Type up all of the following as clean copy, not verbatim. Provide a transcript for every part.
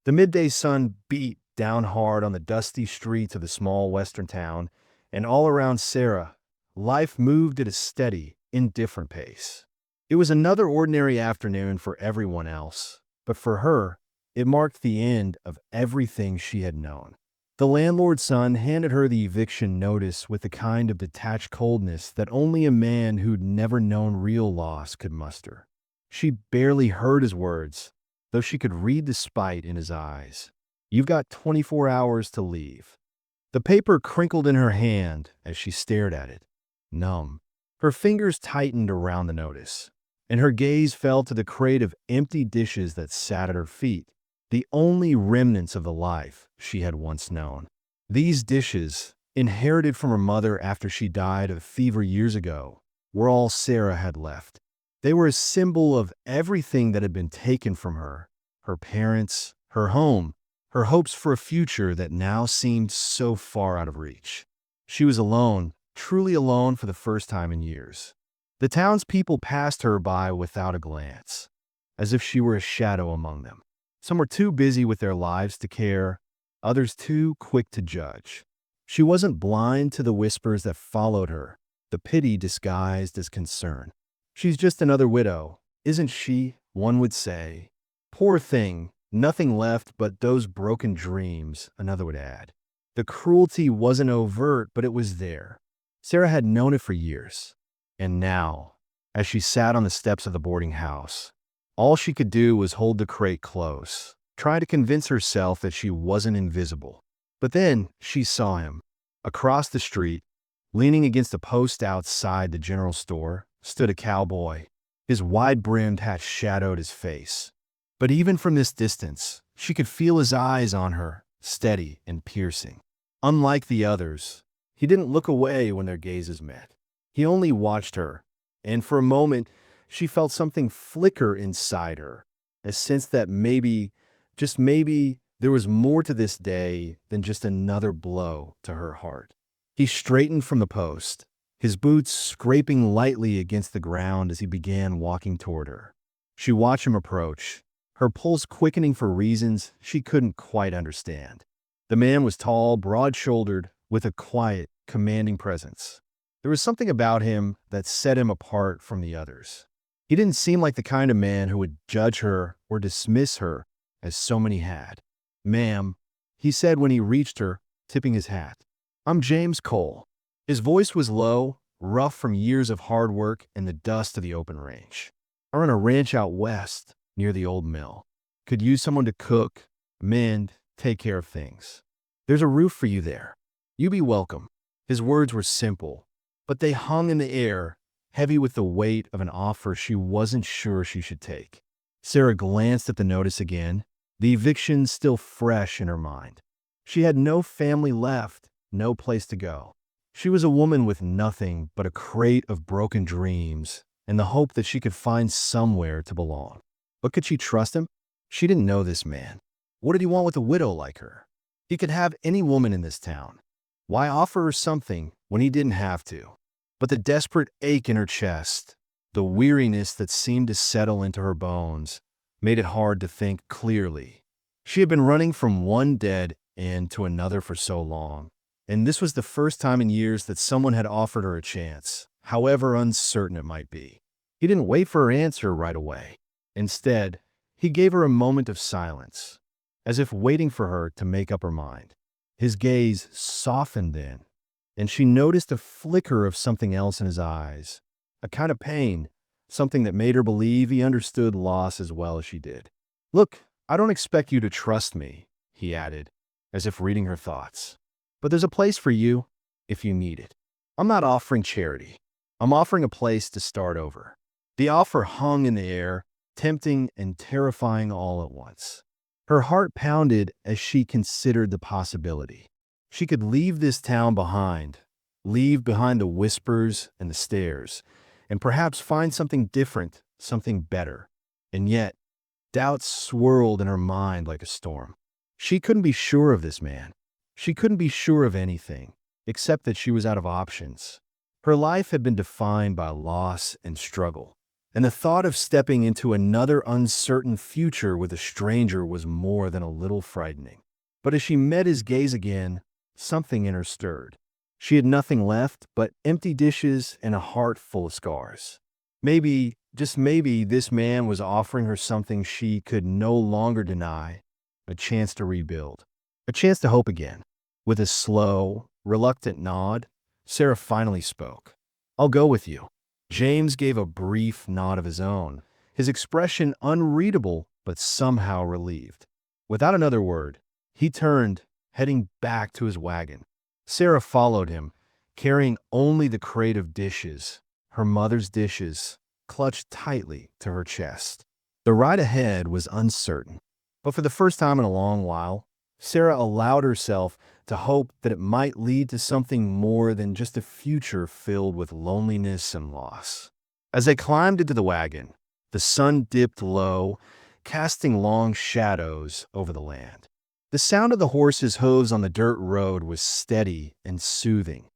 The midday sun beat down hard on the dusty streets of the small western town, and all around Sarah, life moved at a steady, indifferent pace. It was another ordinary afternoon for everyone else, but for her, it marked the end of everything she had known. The landlord's son handed her the eviction notice with the kind of detached coldness that only a man who'd never known real loss could muster. She barely heard his words, though she could read the spite in his eyes. "You've got 24 hours to leave." The paper crinkled in her hand as she stared at it, numb. Her fingers tightened around the notice, and her gaze fell to the crate of empty dishes that sat at her feet, the only remnants of the life she had once known. These dishes, inherited from her mother after she died of fever years ago, were all Sarah had left. They were a symbol of everything that had been taken from her: her parents, her home, her hopes for a future that now seemed so far out of reach. She was alone, truly alone for the first time in years. The townspeople passed her by without a glance, as if she were a shadow among them. Some were too busy with their lives to care, others too quick to judge. She wasn't blind to the whispers that followed her, the pity disguised as concern. "She's just another widow, isn't she?" one would say. "Poor thing, nothing left but those broken dreams," another would add. The cruelty wasn't overt, but it was there. Sarah had known it for years. And now, as she sat on the steps of the boarding house, all she could do was hold the crate close, try to convince herself that she wasn't invisible. But then she saw him. Across the street, leaning against a post outside the general store, stood a cowboy. His wide-brimmed hat shadowed his face. But even from this distance, she could feel his eyes on her, steady and piercing. Unlike the others, he didn't look away when their gazes met. He only watched her, and for a moment, she felt something flicker inside her, a sense that maybe, just maybe, there was more to this day than just another blow to her heart. He straightened from the post, his boots scraping lightly against the ground as he began walking toward her. She watched him approach, her pulse quickening for reasons she couldn't quite understand. The man was tall, broad-shouldered, with a quiet, commanding presence. There was something about him that set him apart from the others. He didn't seem like the kind of man who would judge her or dismiss her as so many had. "Ma'am," he said when he reached her, tipping his hat. "I'm James Cole." His voice was low, rough from years of hard work and the dust of the open range. "I run a ranch out west, near the old mill. Could use someone to cook, mend, take care of things. There's a roof for you there. You be welcome." His words were simple, but they hung in the air, heavy with the weight of an offer she wasn't sure she should take. Sarah glanced at the notice again, the eviction still fresh in her mind. She had no family left, no place to go. She was a woman with nothing but a crate of broken dreams and the hope that she could find somewhere to belong. But could she trust him? She didn't know this man. What did he want with a widow like her? He could have any woman in this town. Why offer her something when he didn't have to? But the desperate ache in her chest, the weariness that seemed to settle into her bones, made it hard to think clearly. She had been running from one dead end to another for so long, and this was the first time in years that someone had offered her a chance, however uncertain it might be. He didn't wait for her answer right away. Instead, he gave her a moment of silence, as if waiting for her to make up her mind. His gaze softened then, and she noticed a flicker of something else in his eyes, a kind of pain, something that made her believe he understood loss as well as she did. "Look, I don't expect you to trust me," he added, as if reading her thoughts. "But there's a place for you, if you need it. I'm not offering charity. I'm offering a place to start over." The offer hung in the air, tempting and terrifying all at once. Her heart pounded as she considered the possibility. She could leave this town behind, leave behind the whispers and the stares, and perhaps find something different, something better. And yet, doubts swirled in her mind like a storm. She couldn't be sure of this man. She couldn't be sure of anything, except that she was out of options. Her life had been defined by loss and struggle, and the thought of stepping into another uncertain future with a stranger was more than a little frightening. But as she met his gaze again, something in her stirred. She had nothing left but empty dishes and a heart full of scars. Maybe, just maybe, this man was offering her something she could no longer deny, a chance to rebuild, a chance to hope again. With a slow, reluctant nod, Sarah finally spoke. "I'll go with you." James gave a brief nod of his own, his expression unreadable but somehow relieved. Without another word, he turned, heading back to his wagon. Sarah followed him, carrying only the crate of dishes, her mother's dishes, clutched tightly to her chest. The ride ahead was uncertain, but for the first time in a long while, Sarah allowed herself to hope that it might lead to something more than just a future filled with loneliness and loss. As they climbed into the wagon, the sun dipped low, casting long shadows over the land. The sound of the horses' hooves on the dirt road was steady and soothing,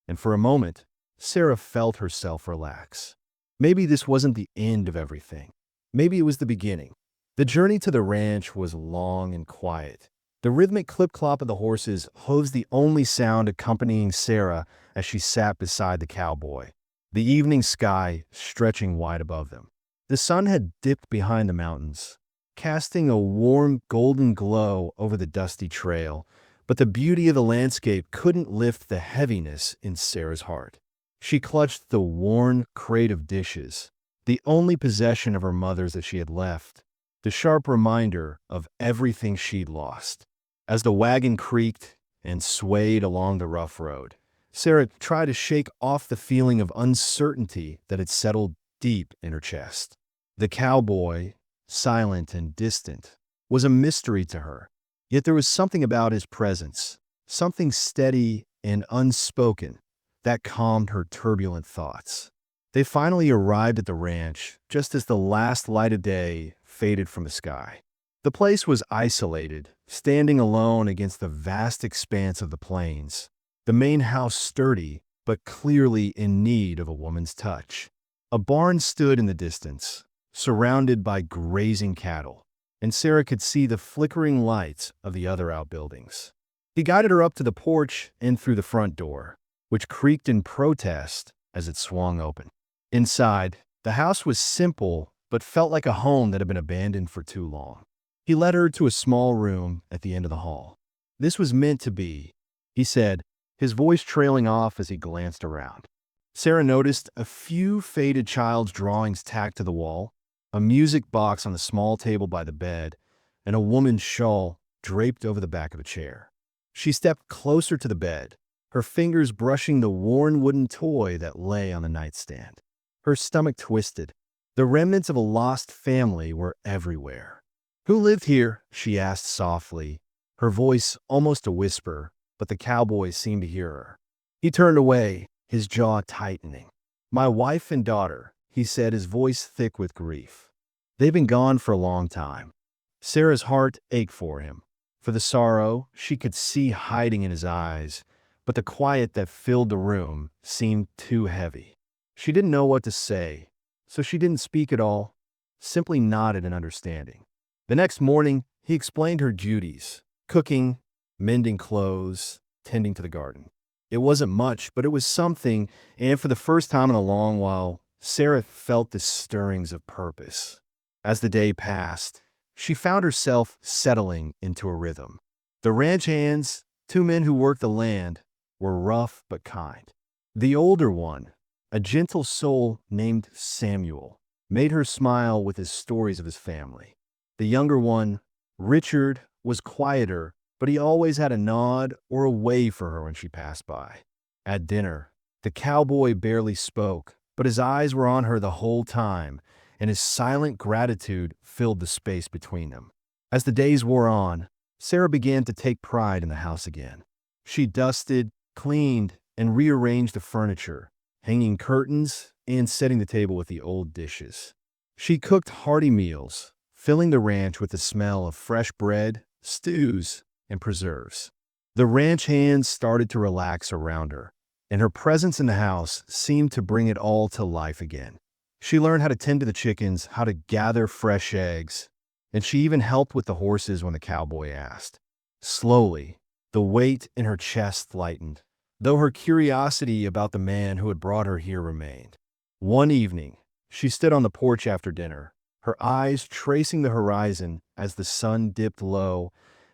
and for a moment, Sarah felt herself relax. Maybe this wasn't the end of everything. Maybe it was the beginning. The journey to the ranch was long and quiet. The rhythmic clip-clop of the horses' hooves the only sound accompanying Sarah as she sat beside the cowboy, the evening sky stretching wide above them. The sun had dipped behind the mountains, casting a warm golden glow over the dusty trail, but the beauty of the landscape couldn't lift the heaviness in Sarah's heart. She clutched the worn crate of dishes, the only possession of her mother's that she had left, the sharp reminder of everything she'd lost. As the wagon creaked and swayed along the rough road, Sarah tried to shake off the feeling of uncertainty that had settled deep in her chest. The cowboy, silent and distant, was a mystery to her, yet there was something about his presence, something steady and unspoken, that calmed her turbulent thoughts. They finally arrived at the ranch just as the last light of day faded from the sky. The place was isolated, standing alone against the vast expanse of the plains, the main house sturdy but clearly in need of a woman's touch. A barn stood in the distance, surrounded by grazing cattle, and Sarah could see the flickering lights of the other outbuildings. He guided her up to the porch and through the front door, which creaked in protest as it swung open. Inside, the house was simple but felt like a home that had been abandoned for too long. He led her to a small room at the end of the hall. "This was meant to be," he said, his voice trailing off as he glanced around. Sarah noticed a few faded child's drawings tacked to the wall, a music box on the small table by the bed, and a woman's shawl draped over the back of a chair. She stepped closer to the bed, her fingers brushing the worn wooden toy that lay on the nightstand. Her stomach twisted. The remnants of a lost family were everywhere. "Who lived here?" she asked softly, her voice almost a whisper, but the cowboy seemed to hear her. He turned away, his jaw tightening. "My wife and daughter," he said, his voice thick with grief. "They've been gone for a long time." Sarah's heart ached for him, for the sorrow she could see hiding in his eyes, but the quiet that filled the room seemed too heavy. She didn't know what to say, so she didn't speak at all, simply nodded in understanding. The next morning, he explained her duties: cooking, mending clothes, tending to the garden. It wasn't much, but it was something, and for the first time in a long while, Sarah felt the stirrings of purpose. As the day passed, she found herself settling into a rhythm. The ranch hands, two men who worked the land, were rough but kind. The older one, a gentle soul named Samuel, made her smile with his stories of his family. The younger one, Richard, was quieter, but he always had a nod or a wave for her when she passed by. At dinner, the cowboy barely spoke, but his eyes were on her the whole time, and his silent gratitude filled the space between them. As the days wore on, Sarah began to take pride in the house again. She dusted, cleaned, and rearranged the furniture, hanging curtains and setting the table with the old dishes. She cooked hearty meals, filling the ranch with the smell of fresh bread, stews, and preserves. The ranch hands started to relax around her, and her presence in the house seemed to bring it all to life again. She learned how to tend to the chickens, how to gather fresh eggs, and she even helped with the horses when the cowboy asked. Slowly, the weight in her chest lightened, though her curiosity about the man who had brought her here remained. One evening, she stood on the porch after dinner, her eyes tracing the horizon as the sun dipped low,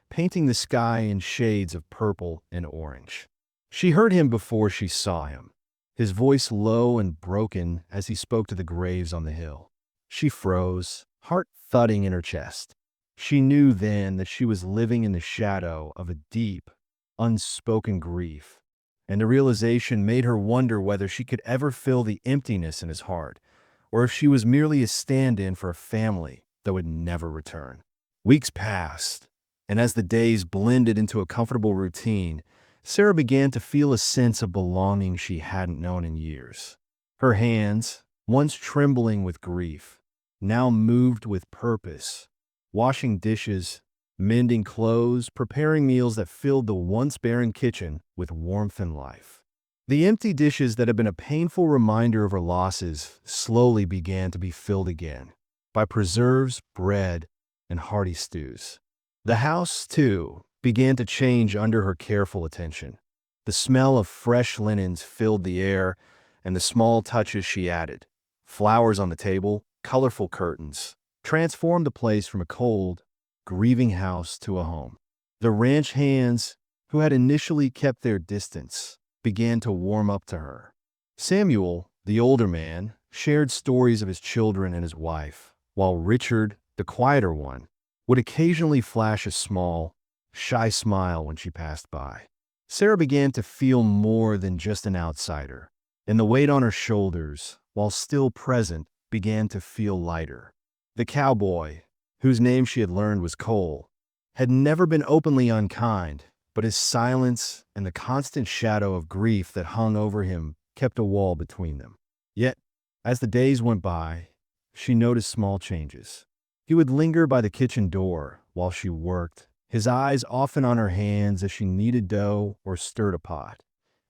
painting the sky in shades of purple and orange. She heard him before she saw him, his voice low and broken as he spoke to the graves on the hill. She froze, heart thudding in her chest. She knew then that she was living in the shadow of a deep, unspoken grief, and the realization made her wonder whether she could ever fill the emptiness in his heart, or if she was merely a stand-in for a family that would never return. Weeks passed, and as the days blended into a comfortable routine, Sarah began to feel a sense of belonging she hadn't known in years. Her hands, once trembling with grief, now moved with purpose, washing dishes, mending clothes, preparing meals that filled the once barren kitchen with warmth and life. The empty dishes that had been a painful reminder of her losses slowly began to be filled again by preserves, bread, and hearty stews. The house, too, began to change under her careful attention. The smell of fresh linens filled the air, and the small touches she added, flowers on the table, colorful curtains, transformed the place from a cold, grieving house to a home. The ranch hands, who had initially kept their distance, began to warm up to her. Samuel, the older man, shared stories of his children and his wife, while Richard, the quieter one, would occasionally flash a small, shy smile when she passed by. Sarah began to feel more than just an outsider, and the weight on her shoulders, while still present, began to feel lighter. The cowboy, whose name she had learned was Cole, had never been openly unkind, but his silence and the constant shadow of grief that hung over him kept a wall between them. Yet, as the days went by, she noticed small changes. He would linger by the kitchen door while she worked, his eyes often on her hands as she kneaded dough or stirred a pot.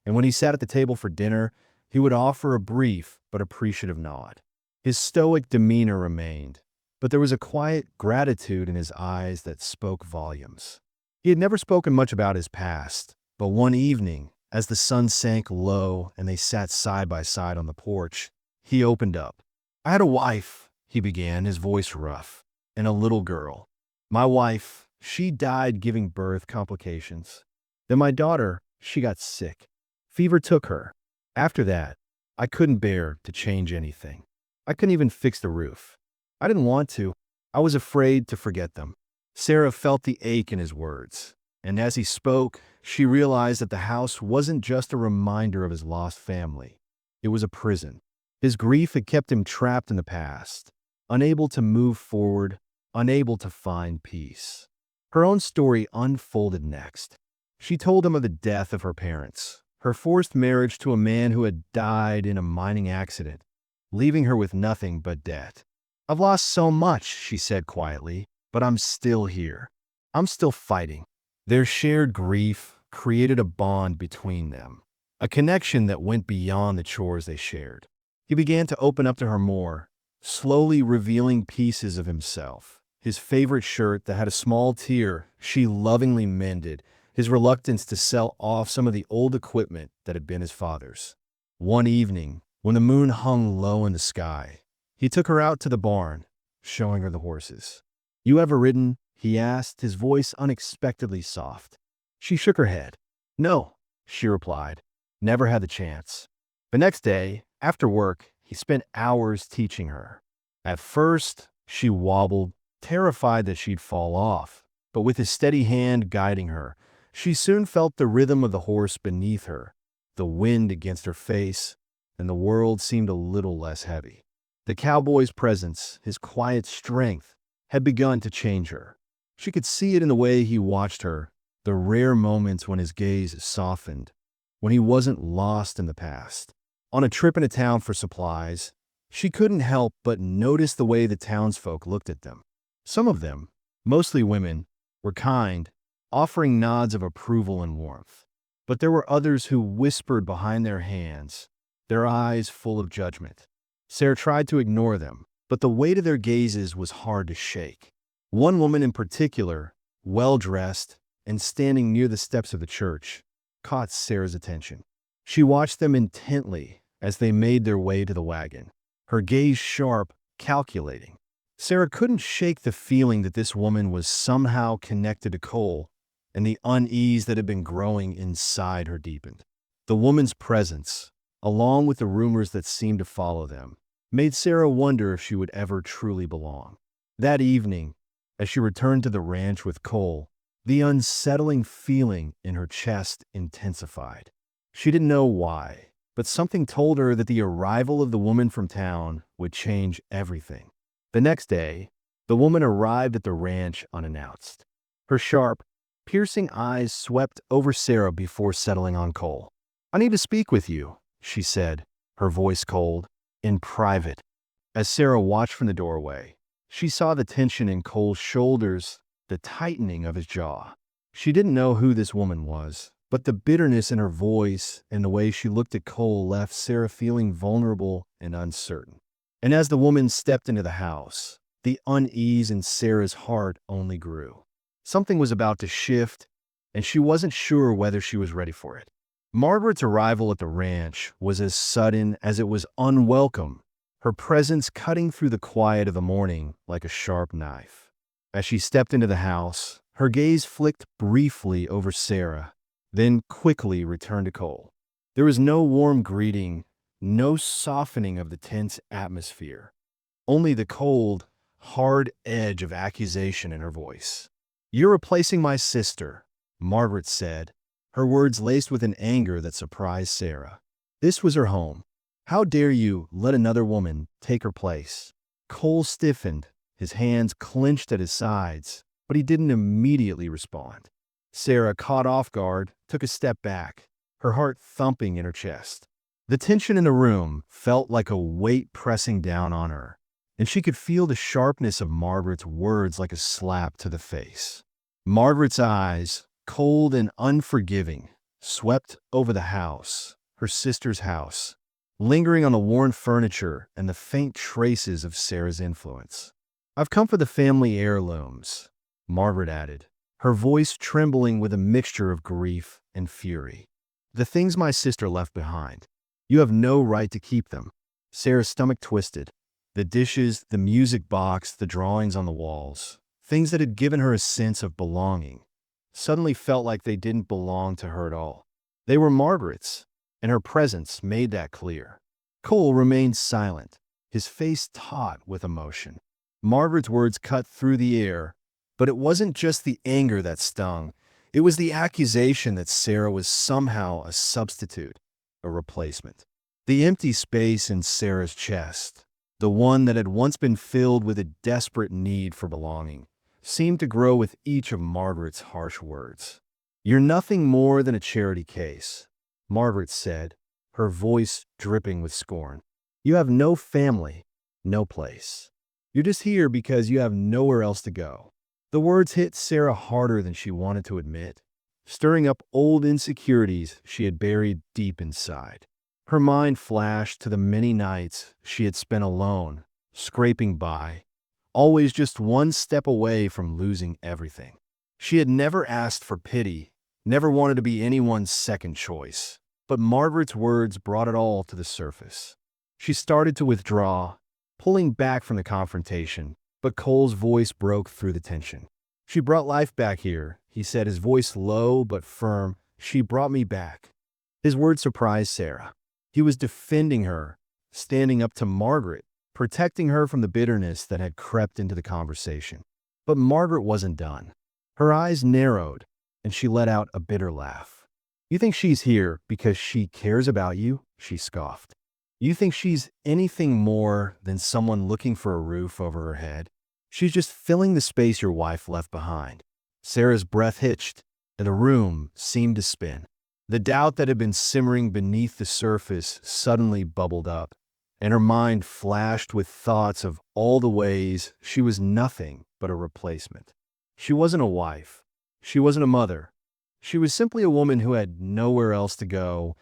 And when he sat at the table for dinner, he would offer a brief but appreciative nod. His stoic demeanor remained, but there was a quiet gratitude in his eyes that spoke volumes. He had never spoken much about his past, but one evening, as the sun sank low and they sat side by side on the porch, he opened up. "I had a wife," he began, his voice rough, "and a little girl. My wife, she died giving birth complications. Then my daughter, she got sick. Fever took her. After that, I couldn't bear to change anything. I couldn't even fix the roof. I didn't want to. I was afraid to forget them." Sarah felt the ache in his words, and as he spoke, she realized that the house wasn't just a reminder of his lost family. It was a prison. His grief had kept him trapped in the past, unable to move forward, unable to find peace. Her own story unfolded next. She told him of the death of her parents, her forced marriage to a man who had died in a mining accident, leaving her with nothing but debt. "I've lost so much," she said quietly, "but I'm still here. I'm still fighting." Their shared grief created a bond between them, a connection that went beyond the chores they shared. He began to open up to her more, slowly revealing pieces of himself. His favorite shirt that had a small tear she lovingly mended, his reluctance to sell off some of the old equipment that had been his father's. One evening, when the moon hung low in the sky, he took her out to the barn, showing her the horses. "You ever ridden?" he asked, his voice unexpectedly soft. She shook her head. "No," she replied. "Never had the chance." The next day, after work, he spent hours teaching her. At first, she wobbled, terrified that she'd fall off, but with his steady hand guiding her, she soon felt the rhythm of the horse beneath her, the wind against her face, and the world seemed a little less heavy. The cowboy's presence, his quiet strength, had begun to change her. She could see it in the way he watched her, the rare moments when his gaze softened, when he wasn't lost in the past. On a trip into town for supplies, she couldn't help but notice the way the townsfolk looked at them. Some of them, mostly women, were kind, offering nods of approval and warmth. But there were others who whispered behind their hands, their eyes full of judgment. Sarah tried to ignore them, but the weight of their gazes was hard to shake. One woman in particular, well-dressed and standing near the steps of the church, caught Sarah's attention. She watched them intently as they made their way to the wagon, her gaze sharp, calculating. Sarah couldn't shake the feeling that this woman was somehow connected to Cole, and the unease that had been growing inside her deepened. The woman's presence, along with the rumors that seemed to follow them, made Sarah wonder if she would ever truly belong. That evening, as she returned to the ranch with Cole, the unsettling feeling in her chest intensified. She didn't know why, but something told her that the arrival of the woman from town would change everything. The next day, the woman arrived at the ranch unannounced. Her sharp, piercing eyes swept over Sarah before settling on Cole. "I need to speak with you," she said, her voice cold, "in private." As Sarah watched from the doorway, she saw the tension in Cole's shoulders, the tightening of his jaw. She didn't know who this woman was, but the bitterness in her voice and the way she looked at Cole left Sarah feeling vulnerable and uncertain. And as the woman stepped into the house, the unease in Sarah's heart only grew. Something was about to shift, and she wasn't sure whether she was ready for it. Margaret's arrival at the ranch was as sudden as it was unwelcome, her presence cutting through the quiet of the morning like a sharp knife. As she stepped into the house, her gaze flicked briefly over Sarah, then quickly returned to Cole. There was no warm greeting, no softening of the tense atmosphere, only the cold, hard edge of accusation in her voice. "You're replacing my sister," Margaret said, her words laced with an anger that surprised Sarah. This was her home. How dare you let another woman take her place? Cole stiffened, his hands clenched at his sides, but he didn't immediately respond. Sarah, caught off guard, took a step back, her heart thumping in her chest. The tension in the room felt like a weight pressing down on her, and she could feel the sharpness of Margaret's words like a slap to the face. Margaret's eyes, cold and unforgiving, swept over the house, her sister's house, lingering on the worn furniture and the faint traces of Sarah's influence. "I've come for the family heirlooms," Margaret added, her voice trembling with a mixture of grief and fury. "The things my sister left behind. You have no right to keep them." Sarah's stomach twisted. The dishes, the music box, the drawings on the walls, things that had given her a sense of belonging, suddenly felt like they didn't belong to her at all. They were Margaret's, and her presence made that clear. Cole remained silent, his face taut with emotion. Margaret's words cut through the air, but it wasn't just the anger that stung. It was the accusation that Sarah was somehow a substitute, a replacement. The empty space in Sarah's chest, the one that had once been filled with a desperate need for belonging, seemed to grow with each of Margaret's harsh words. "You're nothing more than a charity case," Margaret said, her voice dripping with scorn. "You have no family, no place. You're just here because you have nowhere else to go." The words hit Sarah harder than she wanted to admit, stirring up old insecurities she had buried deep inside. Her mind flashed to the many nights she had spent alone, scraping by, always just one step away from losing everything. She had never asked for pity, never wanted to be anyone's second choice, but Margaret's words brought it all to the surface. She started to withdraw, pulling back from the confrontation, but Cole's voice broke through the tension. "She brought life back here," he said, his voice low but firm. "She brought me back." His words surprised Sarah. He was defending her, standing up to Margaret, protecting her from the bitterness that had crept into the conversation. But Margaret wasn't done. Her eyes narrowed, and she let out a bitter laugh. "You think she's here because she cares about you?" she scoffed. "You think she's anything more than someone looking for a roof over her head? She's just filling the space your wife left behind." Sarah's breath hitched, and the room seemed to spin. The doubt that had been simmering beneath the surface suddenly bubbled up, and her mind flashed with thoughts of all the ways she was nothing but a replacement. She wasn't a wife. She wasn't a mother. She was simply a woman who had nowhere else to go,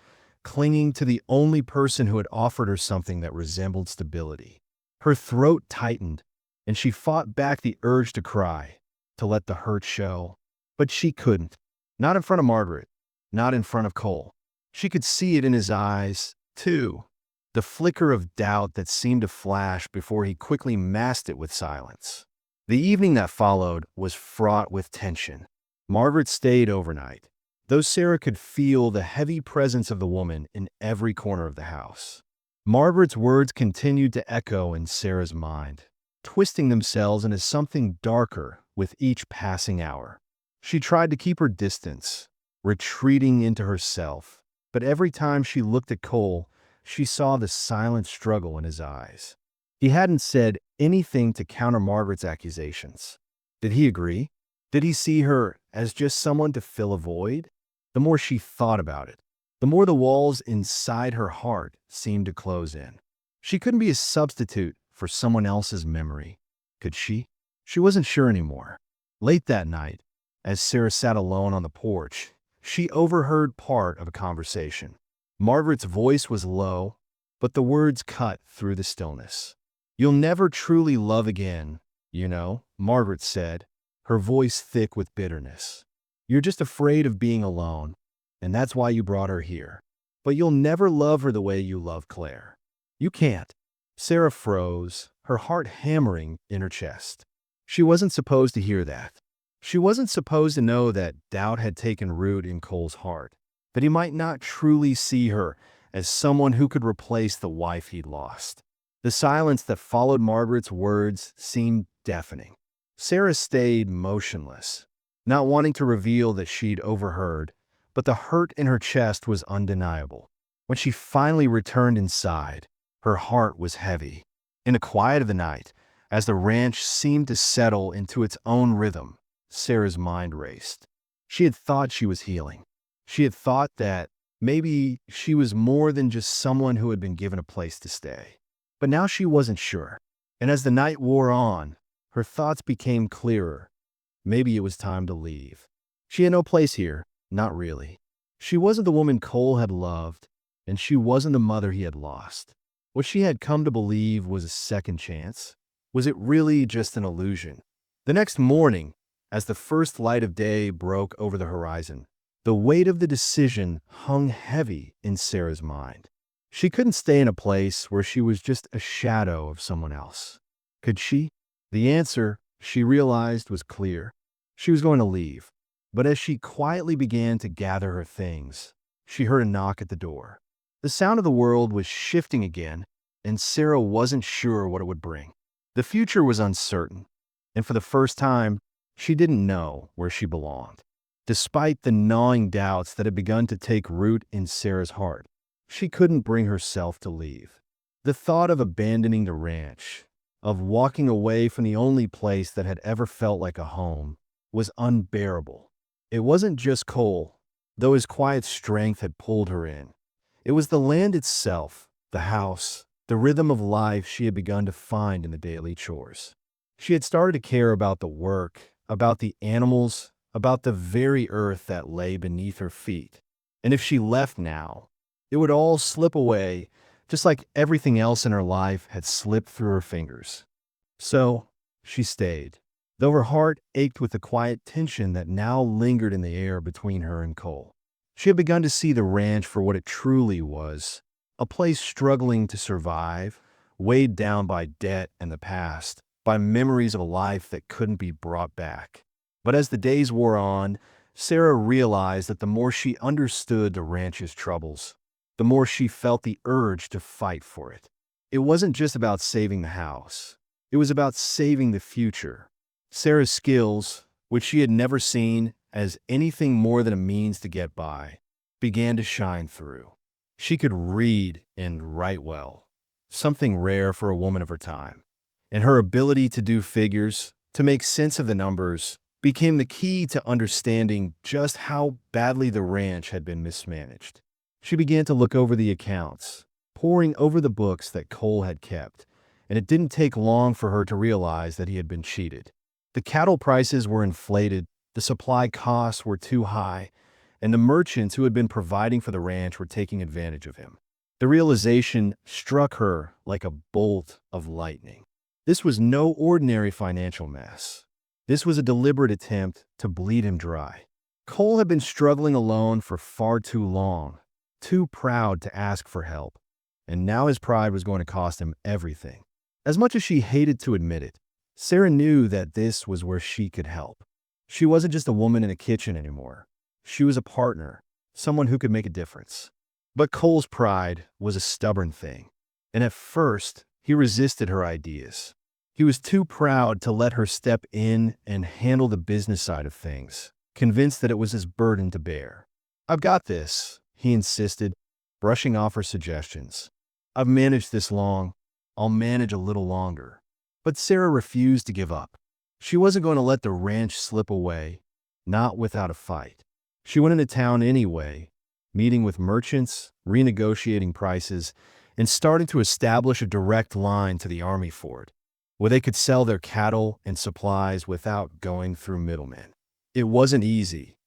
clinging to the only person who had offered her something that resembled stability. Her throat tightened, and she fought back the urge to cry, to let the hurt show. But she couldn't. Not in front of Margaret. Not in front of Cole. She could see it in his eyes, too. The flicker of doubt that seemed to flash before he quickly masked it with silence. The evening that followed was fraught with tension. Margaret stayed overnight, though Sarah could feel the heavy presence of the woman in every corner of the house. Margaret's words continued to echo in Sarah's mind, twisting themselves into something darker with each passing hour. She tried to keep her distance, retreating into herself, but every time she looked at Cole, she saw the silent struggle in his eyes. He hadn't said anything to counter Margaret's accusations. Did he agree? Did he see her as just someone to fill a void? The more she thought about it, the more the walls inside her heart seemed to close in. She couldn't be a substitute for someone else's memory, could she? She wasn't sure anymore. Late that night, as Sarah sat alone on the porch, she overheard part of a conversation. Margaret's voice was low, but the words cut through the stillness. "You'll never truly love again, you know," Margaret said, her voice thick with bitterness. "You're just afraid of being alone, and that's why you brought her here. But you'll never love her the way you love Claire. You can't." Sarah froze, her heart hammering in her chest. She wasn't supposed to hear that. She wasn't supposed to know that doubt had taken root in Cole's heart, that he might not truly see her as someone who could replace the wife he'd lost. The silence that followed Margaret's words seemed deafening. Sarah stayed motionless, not wanting to reveal that she'd overheard, but the hurt in her chest was undeniable. When she finally returned inside, her heart was heavy. In the quiet of the night, as the ranch seemed to settle into its own rhythm, Sarah's mind raced. She had thought she was healing. She had thought that maybe she was more than just someone who had been given a place to stay. But now she wasn't sure. And as the night wore on, her thoughts became clearer. Maybe it was time to leave. She had no place here, not really. She wasn't the woman Cole had loved, and she wasn't the mother he had lost. What she had come to believe was a second chance. Was it really just an illusion? The next morning, as the first light of day broke over the horizon, the weight of the decision hung heavy in Sarah's mind. She couldn't stay in a place where she was just a shadow of someone else. Could she? The answer, she realized, was clear. She was going to leave. But as she quietly began to gather her things, she heard a knock at the door. The sound of the world was shifting again, and Sarah wasn't sure what it would bring. The future was uncertain, and for the first time, she didn't know where she belonged. Despite the gnawing doubts that had begun to take root in Sarah's heart, she couldn't bring herself to leave. The thought of abandoning the ranch, of walking away from the only place that had ever felt like a home, was unbearable. It wasn't just Cole, though his quiet strength had pulled her in. It was the land itself, the house, the rhythm of life she had begun to find in the daily chores. She had started to care about the work, about the animals, about the very earth that lay beneath her feet. And if she left now, it would all slip away, just like everything else in her life had slipped through her fingers. So, she stayed, though her heart ached with the quiet tension that now lingered in the air between her and Cole. She had begun to see the ranch for what it truly was, a place struggling to survive, weighed down by debt and the past, by memories of a life that couldn't be brought back. But as the days wore on, Sarah realized that the more she understood the ranch's troubles, the more she felt the urge to fight for it. It wasn't just about saving the house. It was about saving the future. Sarah's skills, which she had never seen as anything more than a means to get by, began to shine through. She could read and write well, something rare for a woman of her time. And her ability to do figures, to make sense of the numbers, became the key to understanding just how badly the ranch had been mismanaged. She began to look over the accounts, poring over the books that Cole had kept, and it didn't take long for her to realize that he had been cheated. The cattle prices were inflated, the supply costs were too high, and the merchants who had been providing for the ranch were taking advantage of him. The realization struck her like a bolt of lightning. This was no ordinary financial mess. This was a deliberate attempt to bleed him dry. Cole had been struggling alone for far too long, too proud to ask for help, and now his pride was going to cost him everything. As much as she hated to admit it, Sarah knew that this was where she could help. She wasn't just a woman in a kitchen anymore. She was a partner, someone who could make a difference. But Cole's pride was a stubborn thing, and at first, he resisted her ideas. He was too proud to let her step in and handle the business side of things, convinced that it was his burden to bear. "I've got this," he insisted, brushing off her suggestions. "I've managed this long. I'll manage a little longer." But Sarah refused to give up. She wasn't going to let the ranch slip away, not without a fight. She went into town anyway, meeting with merchants, renegotiating prices, and starting to establish a direct line to the army fort, where they could sell their cattle and supplies without going through middlemen. It wasn't easy.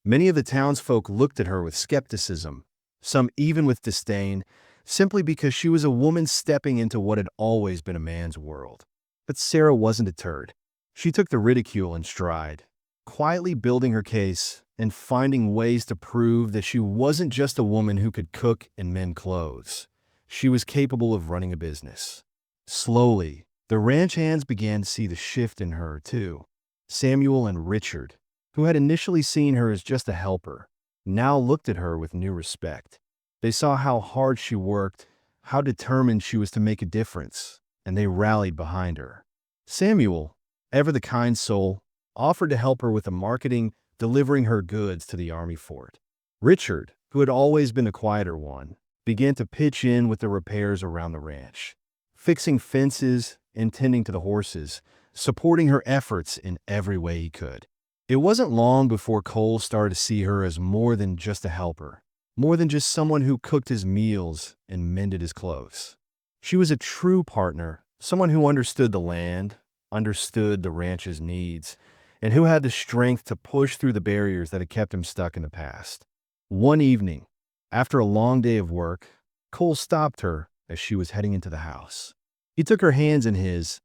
Many of the townsfolk looked at her with skepticism, some even with disdain, simply because she was a woman stepping into what had always been a man's world. But Sarah wasn't deterred. She took the ridicule in stride, quietly building her case and finding ways to prove that she wasn't just a woman who could cook and mend clothes. She was capable of running a business. Slowly, the ranch hands began to see the shift in her, too. Samuel and Richard, who had initially seen her as just a helper, now looked at her with new respect. They saw how hard she worked, how determined she was to make a difference, and they rallied behind her. Samuel, ever the kind soul, offered to help her with the marketing, delivering her goods to the army fort. Richard, who had always been the quieter one, began to pitch in with the repairs around the ranch, fixing fences and tending to the horses, supporting her efforts in every way he could. It wasn't long before Cole started to see her as more than just a helper, more than just someone who cooked his meals and mended his clothes. She was a true partner, someone who understood the land, understood the ranch's needs, and who had the strength to push through the barriers that had kept him stuck in the past. One evening, after a long day of work, Cole stopped her as she was heading into the house. He took her hands in his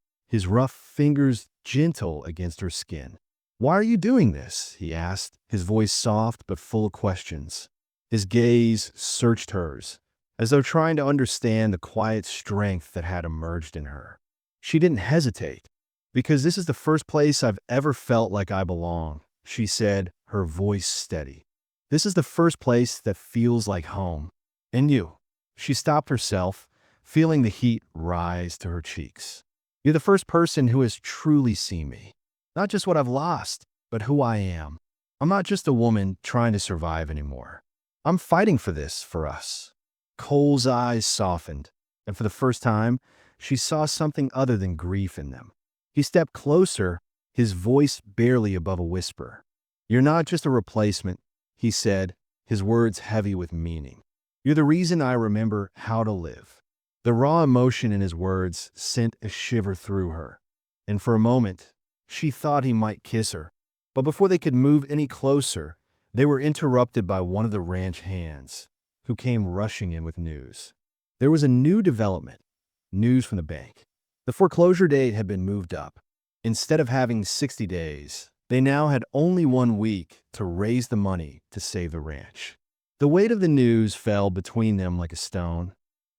rough fingers gentle against her skin. "Why are you doing this?" he asked, his voice soft but full of questions. His gaze searched hers, as though trying to understand the quiet strength that had emerged in her. She didn't hesitate. "Because this is the first place I've ever felt like I belong," she said, her voice steady. "This is the first place that feels like home. And you." She stopped herself, feeling the heat rise to her cheeks. "You're the first person who has truly seen me. Not just what I've lost, but who I am. I'm not just a woman trying to survive anymore. I'm fighting for this, for us." Cole's eyes softened, and for the first time, she saw something other than grief in them. He stepped closer, his voice barely above a whisper. "You're not just a replacement," he said, his words heavy with meaning. "You're the reason I remember how to live." The raw emotion in his words sent a shiver through her, and for a moment, she thought he might kiss her. But before they could move any closer, they were interrupted by one of the ranch hands, who came rushing in with news. There was a new development, news from the bank. The foreclosure date had been moved up. Instead of having 60 days, they now had only 1 week to raise the money to save the ranch. The weight of the news fell between them like a stone,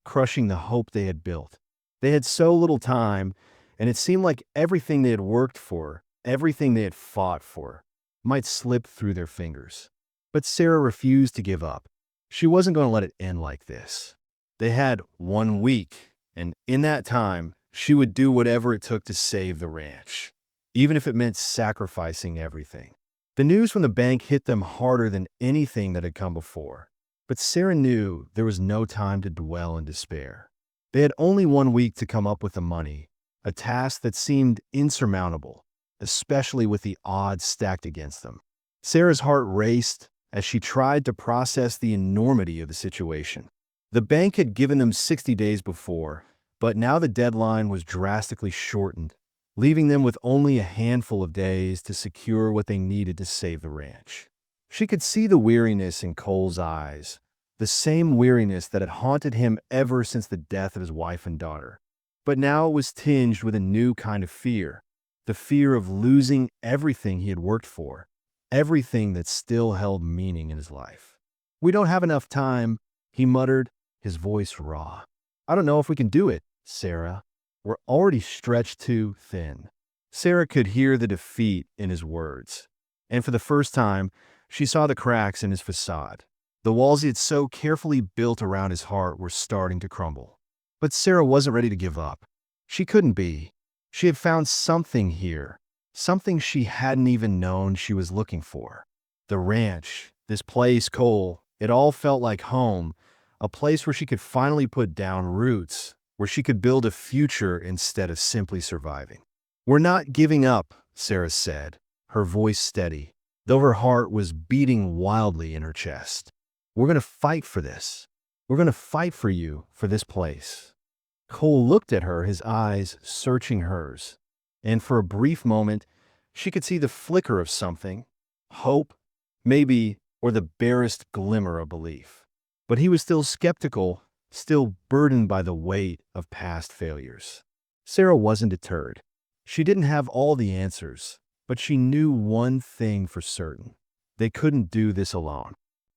crushing the hope they had built. They had so little time, and it seemed like everything they had worked for, everything they had fought for, might slip through their fingers. But Sarah refused to give up. She wasn't going to let it end like this. They had 1 week, and in that time, she would do whatever it took to save the ranch, even if it meant sacrificing everything. The news from the bank hit them harder than anything that had come before. But Sarah knew there was no time to dwell in despair. They had only 1 week to come up with the money, a task that seemed insurmountable, especially with the odds stacked against them. Sarah's heart raced as she tried to process the enormity of the situation. The bank had given them 60 days before, but now the deadline was drastically shortened, leaving them with only a handful of days to secure what they needed to save the ranch. She could see the weariness in Cole's eyes, the same weariness that had haunted him ever since the death of his wife and daughter. But now it was tinged with a new kind of fear, the fear of losing everything he had worked for, everything that still held meaning in his life. "We don't have enough time," he muttered, his voice raw. "I don't know if we can do it, Sarah. We're already stretched too thin." Sarah could hear the defeat in his words, and for the first time, she saw the cracks in his facade. The walls he had so carefully built around his heart were starting to crumble. But Sarah wasn't ready to give up. She couldn't be. She had found something here, something she hadn't even known she was looking for. The ranch, this place, Cole, it all felt like home, a place where she could finally put down roots, where she could build a future instead of simply surviving. "We're not giving up," Sarah said, her voice steady, though her heart was beating wildly in her chest. "We're going to fight for this. We're going to fight for you, for this place." Cole looked at her, his eyes searching hers, and for a brief moment, she could see the flicker of something, hope, maybe, or the barest glimmer of belief. But he was still skeptical, still burdened by the weight of past failures. Sarah wasn't deterred. She didn't have all the answers, but she knew one thing for certain. They couldn't do this alone.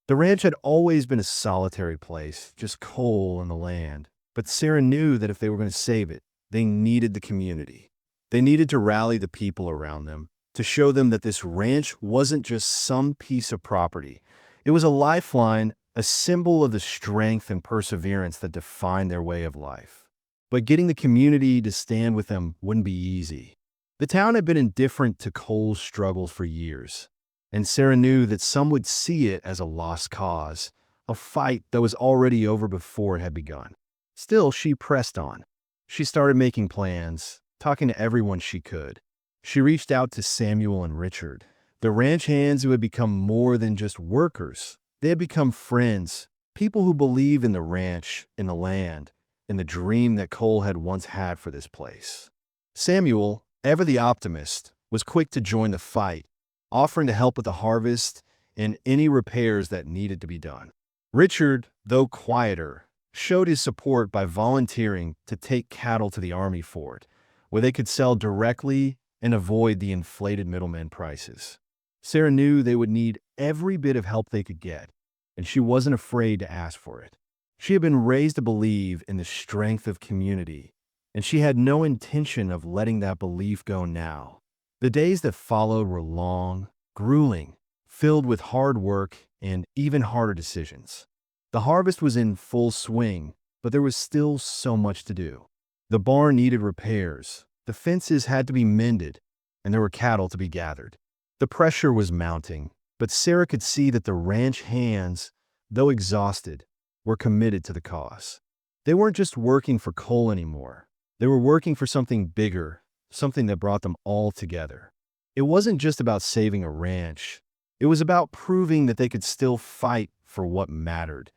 The ranch had always been a solitary place, just Cole and the land. But Sarah knew that if they were going to save it, they needed the community. They needed to rally the people around them, to show them that this ranch wasn't just some piece of property. It was a lifeline, a symbol of the strength and perseverance that defined their way of life. But getting the community to stand with them wouldn't be easy. The town had been indifferent to Cole's struggles for years, and Sarah knew that some would see it as a lost cause, a fight that was already over before it had begun. Still, she pressed on. She started making plans, talking to everyone she could. She reached out to Samuel and Richard, the ranch hands who had become more than just workers. They had become friends, people who believed in the ranch, in the land, in the dream that Cole had once had for this place. Samuel, ever the optimist, was quick to join the fight, offering to help with the harvest and any repairs that needed to be done. Richard, though quieter, showed his support by volunteering to take cattle to the army fort, where they could sell directly and avoid the inflated middleman prices. Sarah knew they would need every bit of help they could get, and she wasn't afraid to ask for it. She had been raised to believe in the strength of community, and she had no intention of letting that belief go now. The days that followed were long, grueling, filled with hard work and even harder decisions. The harvest was in full swing, but there was still so much to do. The barn needed repairs, the fences had to be mended, and there were cattle to be gathered. The pressure was mounting, but Sarah could see that the ranch hands, though exhausted, were committed to the cause. They weren't just working for Cole anymore. They were working for something bigger, something that brought them all together. It wasn't just about saving a ranch. It was about proving that they could still fight for what mattered,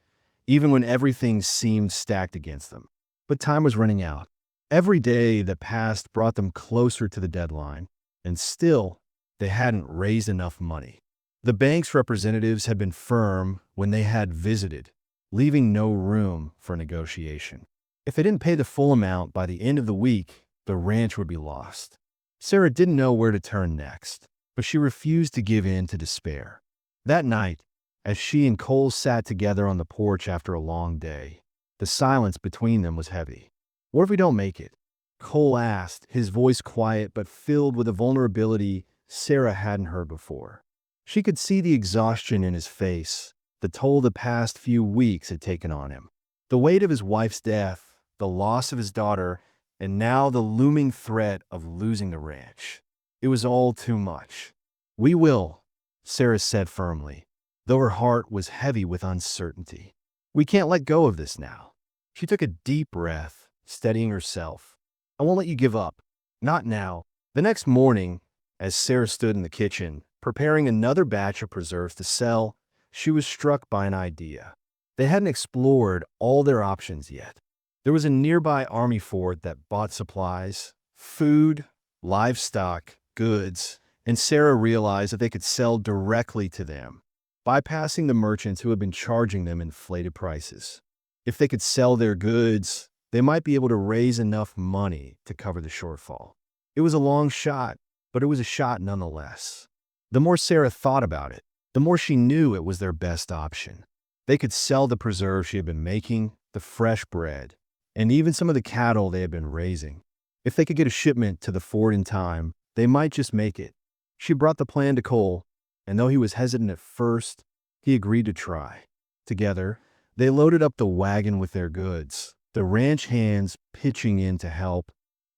even when everything seemed stacked against them. But time was running out. Every day that passed brought them closer to the deadline, and still, they hadn't raised enough money. The bank's representatives had been firm when they had visited, leaving no room for negotiation. If they didn't pay the full amount by the end of the week, the ranch would be lost. Sarah didn't know where to turn next, but she refused to give in to despair. That night, as she and Cole sat together on the porch after a long day, the silence between them was heavy. "What if we don't make it?" Cole asked, his voice quiet but filled with a vulnerability Sarah hadn't heard before. She could see the exhaustion in his face, the toll the past few weeks had taken on him. The weight of his wife's death, the loss of his daughter, and now the looming threat of losing the ranch. It was all too much. "We will," Sarah said firmly, though her heart was heavy with uncertainty. "We can't let go of this now." She took a deep breath, steadying herself. "I won't let you give up. Not now." The next morning, as Sarah stood in the kitchen, preparing another batch of preserves to sell, she was struck by an idea. They hadn't explored all their options yet. There was a nearby army fort that bought supplies, food, livestock, goods, and Sarah realized that they could sell directly to them. bypassing the merchants who had been charging them inflated prices. If they could sell their goods, they might be able to raise enough money to cover the shortfall. It was a long shot, but it was a shot nonetheless. The more Sarah thought about it, the more she knew it was their best option. They could sell the preserves she had been making, the fresh bread, and even some of the cattle they had been raising. If they could get a shipment to the fort in time, they might just make it. She brought the plan to Cole, and though he was hesitant at first, he agreed to try. Together, they loaded up the wagon with their goods, the ranch hands pitching in to help,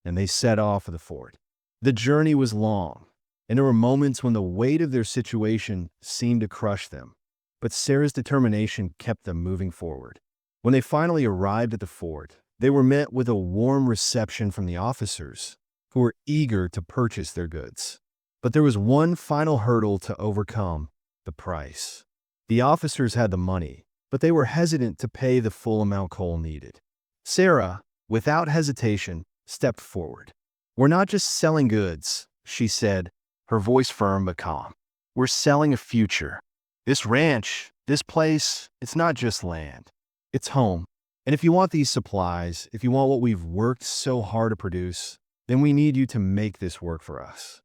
and they set off for the fort. The journey was long, and there were moments when the weight of their situation seemed to crush them. But Sarah's determination kept them moving forward. When they finally arrived at the fort, they were met with a warm reception from the officers, who were eager to purchase their goods. But there was one final hurdle to overcome: the price. The officers had the money, but they were hesitant to pay the full amount Cole needed. Sarah, without hesitation, stepped forward. "We're not just selling goods," she said, her voice firm but calm. "We're selling a future. This ranch, this place, it's not just land. It's home. And if you want these supplies, if you want what we've worked so hard to produce, then we need you to make this work for us."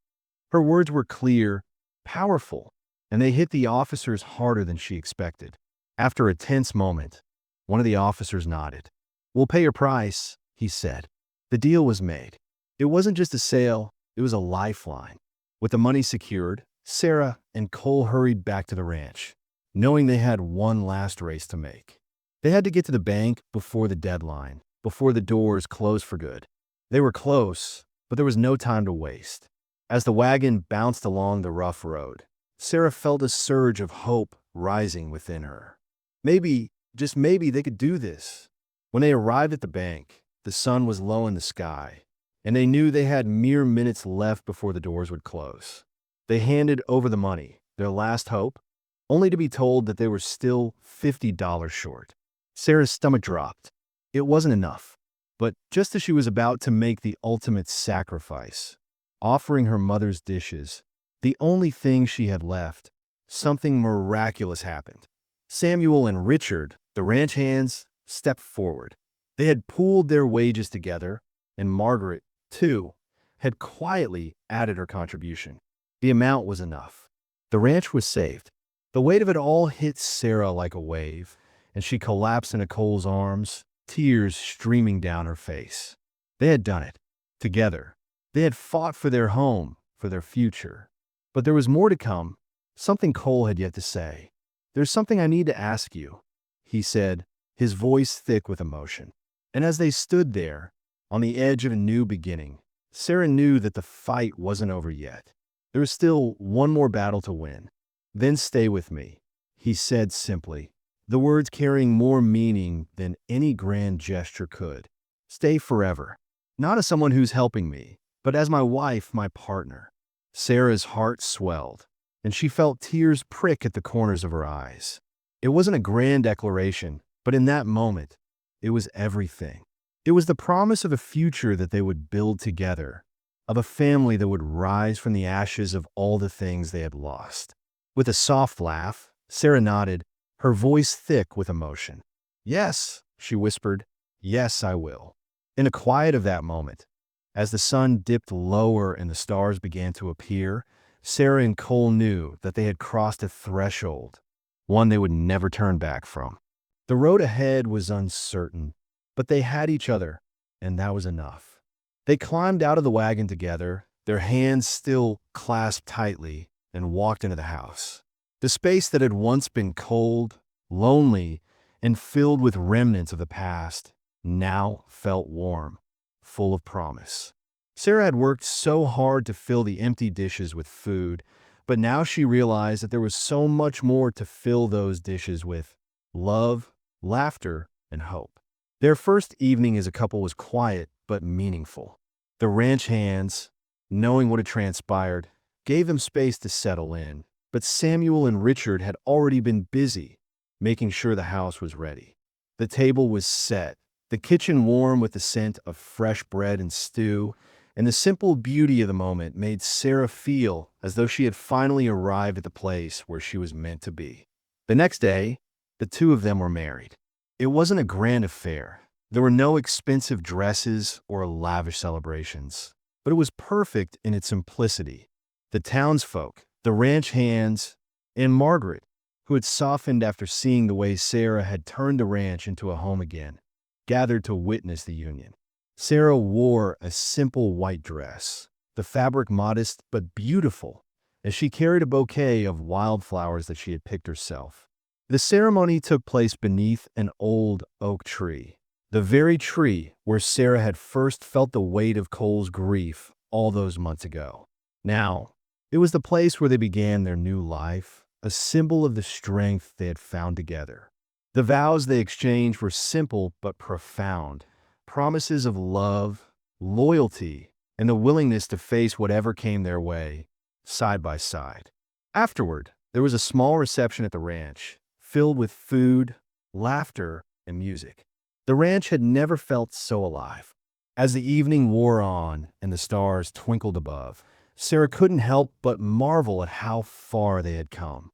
Her words were clear, powerful, and they hit the officers harder than she expected. After a tense moment, one of the officers nodded. "We'll pay your price," he said. The deal was made. It wasn't just a sale, it was a lifeline. With the money secured, Sarah and Cole hurried back to the ranch, knowing they had one last race to make. They had to get to the bank before the deadline, before the doors closed for good. They were close, but there was no time to waste. As the wagon bounced along the rough road, Sarah felt a surge of hope rising within her. Maybe, just maybe, they could do this. When they arrived at the bank, the sun was low in the sky, and they knew they had mere minutes left before the doors would close. They handed over the money, their last hope, only to be told that they were still $50 short. Sarah's stomach dropped. It wasn't enough. But just as she was about to make the ultimate sacrifice, offering her mother's dishes, the only thing she had left, something miraculous happened. Samuel and Richard, the ranch hands, stepped forward. They had pooled their wages together, and Margaret, too, had quietly added her contribution. The amount was enough. The ranch was saved. The weight of it all hit Sarah like a wave, and she collapsed into Cole's arms, tears streaming down her face. They had done it. Together. They had fought for their home, for their future. But there was more to come, something Cole had yet to say. "There's something I need to ask you," he said, his voice thick with emotion. And as they stood there, on the edge of a new beginning, Sarah knew that the fight wasn't over yet. There was still one more battle to win. "Then stay with me," he said simply, the words carrying more meaning than any grand gesture could. "Stay forever. Not as someone who's helping me, but as my wife, my partner." Sarah's heart swelled, and she felt tears prick at the corners of her eyes. It wasn't a grand declaration, but in that moment, it was everything. It was the promise of a future that they would build together, of a family that would rise from the ashes of all the things they had lost. With a soft laugh, Sarah nodded, her voice thick with emotion. "Yes," she whispered, "yes, I will." In the quiet of that moment, as the sun dipped lower and the stars began to appear, Sarah and Cole knew that they had crossed a threshold, one they would never turn back from. The road ahead was uncertain, but they had each other, and that was enough. They climbed out of the wagon together, their hands still clasped tightly, and walked into the house. The space that had once been cold, lonely, and filled with remnants of the past now felt warm, full of promise. Sarah had worked so hard to fill the empty dishes with food, but now she realized that there was so much more to fill those dishes with: love, laughter, and hope. Their first evening as a couple was quiet but meaningful. The ranch hands, knowing what had transpired, gave them space to settle in, but Samuel and Richard had already been busy, making sure the house was ready. The table was set, the kitchen warm with the scent of fresh bread and stew, and the simple beauty of the moment made Sarah feel as though she had finally arrived at the place where she was meant to be. The next day, the two of them were married. It wasn't a grand affair. There were no expensive dresses or lavish celebrations, but it was perfect in its simplicity. The townsfolk, the ranch hands, and Margaret, who had softened after seeing the way Sarah had turned the ranch into a home again, gathered to witness the union. Sarah wore a simple white dress, the fabric modest but beautiful, as she carried a bouquet of wildflowers that she had picked herself. The ceremony took place beneath an old oak tree, the very tree where Sarah had first felt the weight of Cole's grief all those months ago. Now, it was the place where they began their new life, a symbol of the strength they had found together. The vows they exchanged were simple but profound, promises of love, loyalty, and the willingness to face whatever came their way, side by side. Afterward, there was a small reception at the ranch, filled with food, laughter, and music. The ranch had never felt so alive. As the evening wore on and the stars twinkled above, Sarah couldn't help but marvel at how far they had come.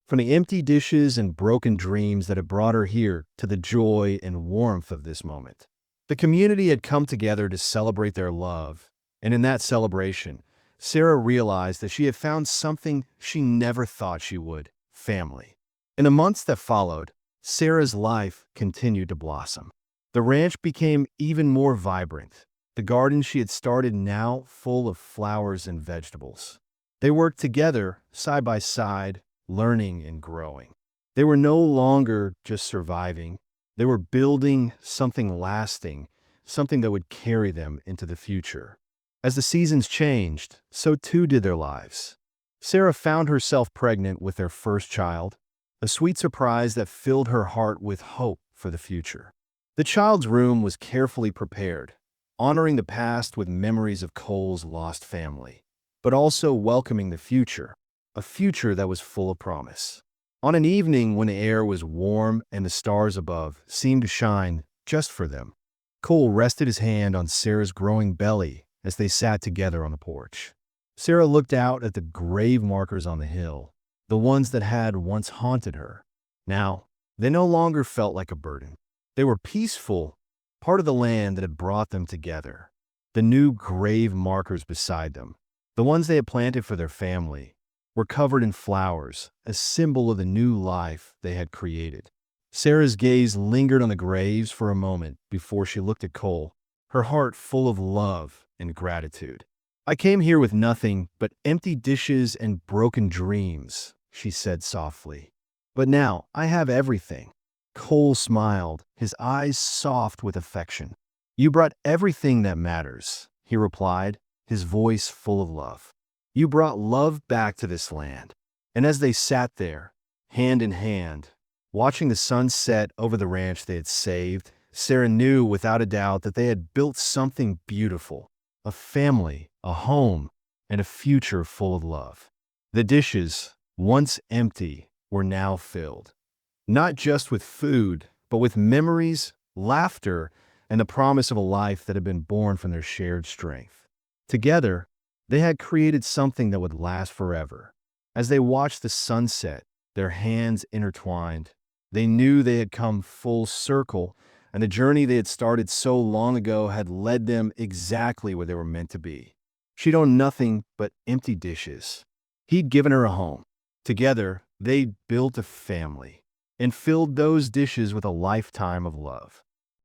From the empty dishes and broken dreams that had brought her here to the joy and warmth of this moment. The community had come together to celebrate their love, and in that celebration, Sarah realized that she had found something she never thought she would: family. In the months that followed, Sarah's life continued to blossom. The ranch became even more vibrant, the garden she had started now full of flowers and vegetables. They worked together, side by side, learning and growing. They were no longer just surviving. They were building something lasting, something that would carry them into the future. As the seasons changed, so too did their lives. Sarah found herself pregnant with their first child, a sweet surprise that filled her heart with hope for the future. The child's room was carefully prepared, honoring the past with memories of Cole's lost family, but also welcoming the future, a future that was full of promise. On an evening when the air was warm and the stars above seemed to shine just for them, Cole rested his hand on Sarah's growing belly as they sat together on the porch. Sarah looked out at the grave markers on the hill, the ones that had once haunted her. Now, they no longer felt like a burden. They were peaceful, part of the land that had brought them together. The new grave markers beside them, the ones they had planted for their family, were covered in flowers, a symbol of the new life they had created. Sarah's gaze lingered on the graves for a moment before she looked at Cole, her heart full of love and gratitude. "I came here with nothing but empty dishes and broken dreams," she said softly. "But now I have everything." Cole smiled, his eyes soft with affection. "You brought everything that matters," he replied, his voice full of love. "You brought love back to this land." And as they sat there, hand in hand, watching the sun set over the ranch they had saved, Sarah knew without a doubt that they had built something beautiful, a family, a home, and a future full of love. The dishes, once empty, were now filled, not just with food, but with memories, laughter, and the promise of a life that had been born from their shared strength. Together, they had created something that would last forever. As they watched the sunset, their hands intertwined, they knew they had come full circle, and the journey they had started so long ago had led them exactly where they were meant to be. She'd owned nothing but empty dishes. He'd given her a home. Together, they'd built a family and filled those dishes with a lifetime of love.